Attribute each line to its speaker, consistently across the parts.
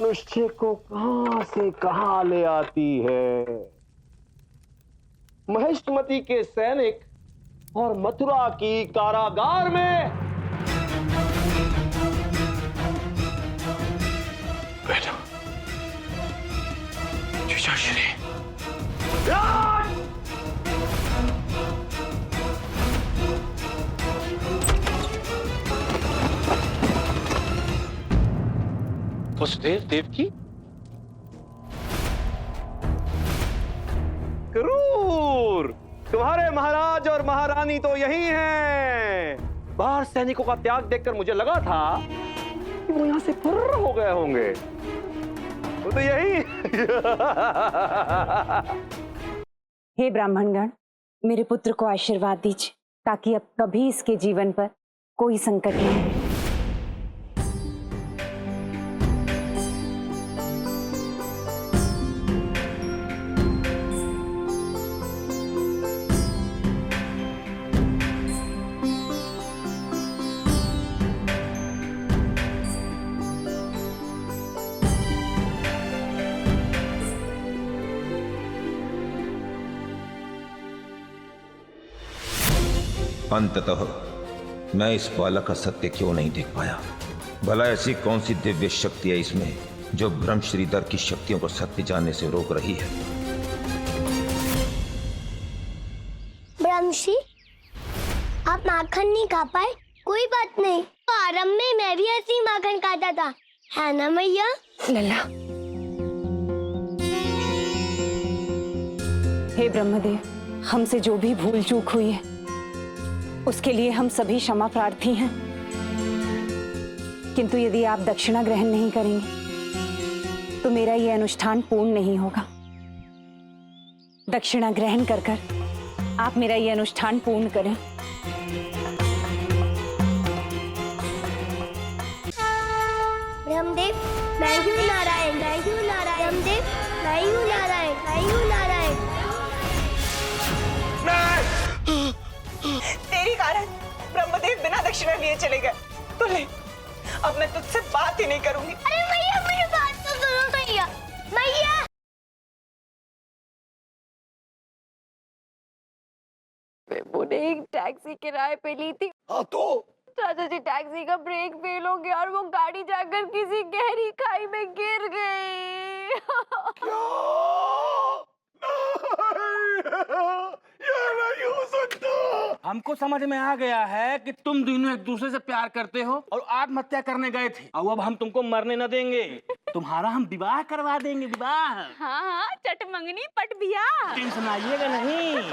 Speaker 1: मनुष्य को कहां से कहां ले आती है। महेशमती के सैनिक और मथुरा की कारागार में।
Speaker 2: बेटा, जीजाश्री। वसुदेव देवकी,
Speaker 1: क्रूर, तुम्हारे महाराज और महारानी तो यही हैं। बाहर सैनिकों का त्याग देखकर मुझे लगा था कि वो यहां से फुर्र हो गए होंगे। वो तो यही।
Speaker 3: हे ब्राह्मणगण, मेरे पुत्र को आशीर्वाद दीजिए ताकि अब कभी इसके जीवन पर कोई संकट न आए।
Speaker 4: अंततः मैं इस बालक का सत्य क्यों नहीं देख पाया। भला ऐसी कौन सी दिव्य शक्ति है इसमें जो ब्रह्म श्रीधर की शक्तियों को सत्य जानने से रोक रही है।
Speaker 5: ब्रह्मश्री, आप माखन नहीं खा पाए, कोई बात नहीं। तो आरंभ में मैं भी ऐसे ही माखन खाता था, है ना मैया?
Speaker 3: लल्ला, हे ब्रह्मदेव, हमसे जो भी भूल चूक हुई है उसके लिए हम सभी क्षमा प्रार्थी हैं। किंतु यदि आप दक्षिणा ग्रहण नहीं करेंगे तो मेरा यह अनुष्ठान पूर्ण नहीं होगा। दक्षिणा ग्रहण कर कर आप मेरा यह अनुष्ठान पूर्ण करें।
Speaker 5: ब्रह्मदेव, मैं हूँ नारायण, मैं हूँ नारायण। ब्रह्मदेव, मैं हूँ नारायण, मैं हूँ नारायण।
Speaker 6: तेरी कारण ब्रह्मदेव बिना दक्षिणा लिए चले गए। तो ले, अब मैं तुझसे बात ही नहीं करूंगी।
Speaker 5: अरे मैया, मेरी बात तो सुनो मैया। मैया,
Speaker 7: मैंने एक टैक्सी किराए पे ली थी।
Speaker 1: हाँ तो
Speaker 7: चाचा जी, टैक्सी का ब्रेक फेल हो गया और वो गाड़ी जाकर किसी गहरी खाई में गिर गई।
Speaker 1: ये नहीं हो सकता।
Speaker 8: हमको समझ में आ गया है कि तुम दोनों एक दूसरे से प्यार करते हो और आत्महत्या करने गए थे। अब हम तुमको मरने न देंगे। तुम्हारा हम विवाह करवा देंगे, विवाह।
Speaker 7: हाँ, चट मंगनी पट बिया।
Speaker 8: टेंशन आइएगा नहीं।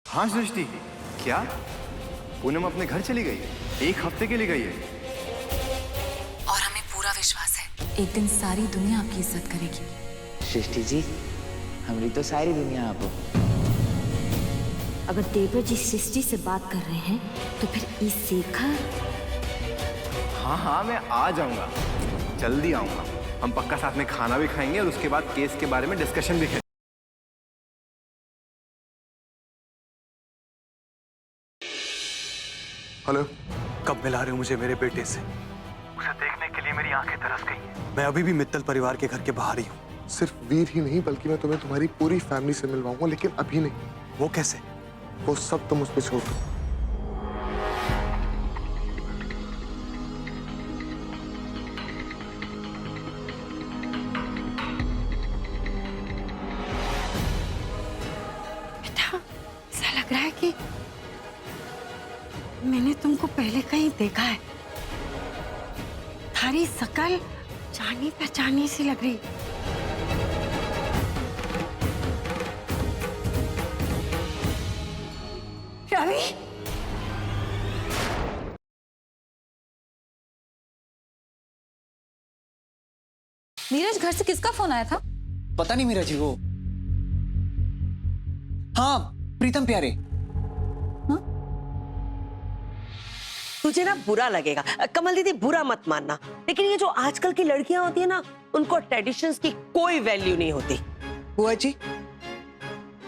Speaker 9: हाँ सृष्टि, क्या पूनम अपने घर चली गई? एक हफ्ते के लिए गई है।
Speaker 10: और हमें पूरा विश्वास है एक दिन सारी दुनिया आपकी इज्जत करेगी।
Speaker 11: सृष्टि जी, हमारी तो सारी दुनिया आप हो।
Speaker 10: अगर देवर जी सृष्टि से बात कर रहे हैं तो फिर इस शेखर।
Speaker 9: हाँ, मैं आ जाऊंगा, जल्दी आऊंगा। हम पक्का साथ में खाना भी खाएंगे और उसके बाद केस के बारे में डिस्कशन भी करेंगे।
Speaker 12: हेलो,
Speaker 13: कब मिला रहे हो मुझे मेरे बेटे से?
Speaker 12: उसे देखने के लिए मेरी आंखें तरस गई हैं।
Speaker 13: मैं अभी भी मित्तल परिवार के घर के बाहर ही हूँ।
Speaker 12: सिर्फ वीर ही नहीं बल्कि मैं तुम्हें तुम्हारी पूरी फैमिली से मिलवाऊंगा, लेकिन अभी नहीं।
Speaker 13: वो कैसे?
Speaker 12: वो सब तुम उस पर छोड़ दो।
Speaker 10: बेटा, ऐसा लग रहा है कि मैंने तुमको पहले कहीं देखा है। थारी शकल जानी पहचानी सी लग रही। रवि, नीरज, घर से किसका फोन आया था?
Speaker 11: पता नहीं मीरा जी, वो हाँ, प्रीतम प्यारे।
Speaker 6: तुझे ना बुरा लगेगा कमल दीदी, बुरा मत मानना, लेकिन ये जो आजकल की लड़कियां होती है ना, उनको ट्रेडिशंस की कोई वैल्यू नहीं होती।
Speaker 14: बुआ जी,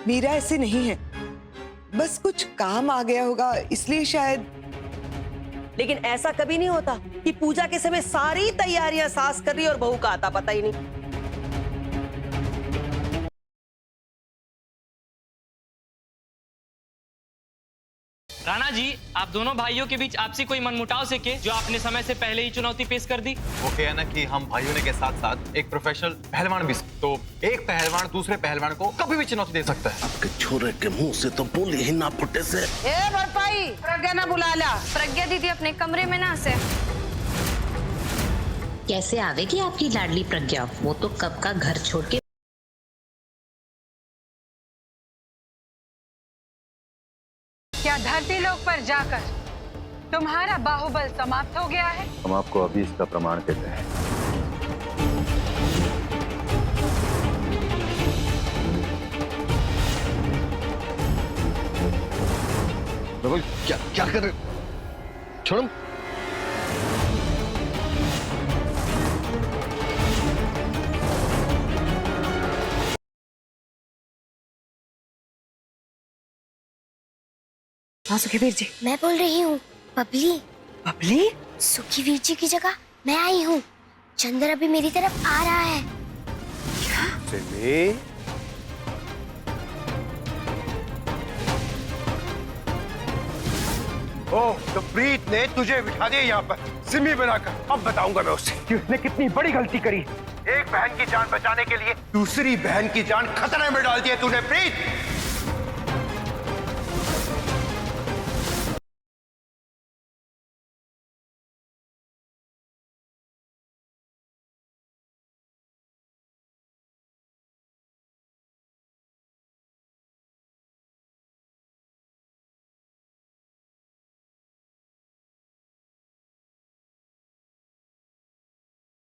Speaker 14: मीरा ऐसे नहीं है, बस कुछ काम आ गया होगा इसलिए शायद।
Speaker 6: लेकिन ऐसा कभी नहीं होता कि पूजा के समय सारी तैयारियां सास कर रही और बहू का आता पता ही नहीं।
Speaker 15: राणा जी, आप दोनों भाइयों के बीच आपसी कोई मनमुटाव से के जो आपने समय से पहले ही चुनौती पेश कर दी?
Speaker 16: वो क्या है ना कि हम भाइयों ने के साथ साथ एक प्रोफेशनल पहलवान भी, तो एक पहलवान दूसरे पहलवान को कभी भी चुनौती दे सकता है।
Speaker 17: आपके छोरे के मुंह से तो बोली ही ना फुटे से।
Speaker 14: ए भरपाई, प्रज्ञा ना बुला ला।
Speaker 7: प्रज्ञा दीदी अपने कमरे में ना से।
Speaker 18: कैसे आवेगी आपकी लाडली प्रज्ञा? वो तो कब का घर छोड़ के।
Speaker 19: क्या धरती लोक पर जाकर तुम्हारा बाहुबल समाप्त हो गया है?
Speaker 16: हम आपको अभी इसका प्रमाण देते हैं।
Speaker 17: क्या क्या कर रहे? छोड़ो।
Speaker 5: हाँ सुखीवीर जी। मैं बोल रही हूँ बबली।
Speaker 6: बबली?
Speaker 5: सुखीवीर जी की जगह मैं आई हूँ। चंद्र अभी मेरी तरफ आ रहा है।
Speaker 17: सिमी, ओह, तो प्रीत ने तुझे बिठा दिया यहाँ पर सिमी बनाकर। अब बताऊंगा मैं उसे कि उसने कितनी बड़ी गलती करी। एक बहन की जान बचाने के लिए दूसरी बहन की जान खतरे में डाल दी है तूने प्रीत।